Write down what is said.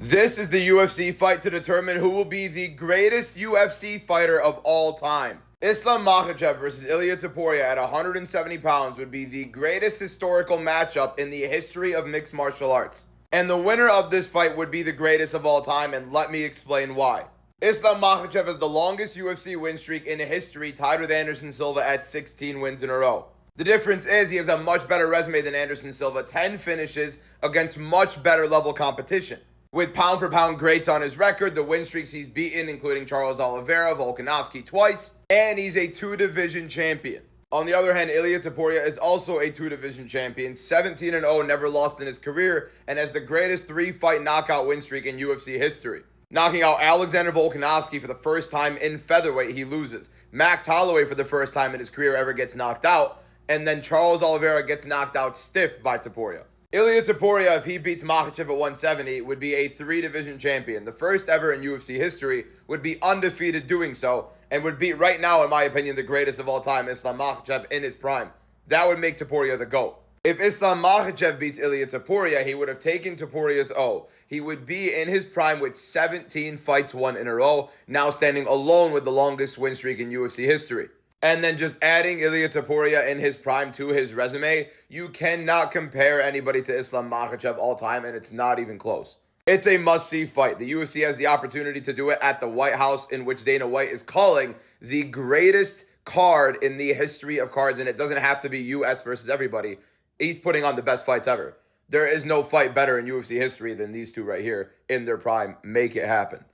This is the UFC fight to determine who will be the greatest UFC fighter of all time. Islam Makhachev versus Ilia Topuria at 170 pounds would be the greatest historical matchup in the history of mixed martial arts. And the winner of this fight would be the greatest of all time, and let me explain why. Islam Makhachev has the longest UFC win streak in history, tied with Anderson Silva at 16 wins in a row. The difference is he has a much better resume than Anderson Silva, 10 finishes against much better level competition. With pound-for-pound greats on his record, the win streaks he's beaten, including Charles Oliveira, Volkanovski twice, and he's a two-division champion. On the other hand, Ilia Topuria is also a two-division champion, 17-0, never lost in his career, and has the greatest three-fight knockout win streak in UFC history. Knocking out Alexander Volkanovski for the first time in featherweight, he loses. Max Holloway for the first time in his career ever gets knocked out, and then Charles Oliveira gets knocked out stiff by Topuria. Ilia Topuria, if he beats Makhachev at 170, would be a three-division champion. The first ever in UFC history, would be undefeated doing so, and would beat, right now, in my opinion, the greatest of all time, Islam Makhachev, in his prime. That would make Topuria the GOAT. If Islam Makhachev beats Ilia Topuria, he would have taken Topuria's O. He would be in his prime with 17 fights won in a row, now standing alone with the longest win streak in UFC history. And then just adding Ilia Topuria in his prime to his resume, you cannot compare anybody to Islam Makhachev all time, and it's not even close. It's a must-see fight. The UFC has the opportunity to do it at the White House, in which Dana White is calling the greatest card in the history of cards, and it doesn't have to be US versus everybody. He's putting on the best fights ever. There is no fight better in UFC history than these two right here in their prime. Make it happen.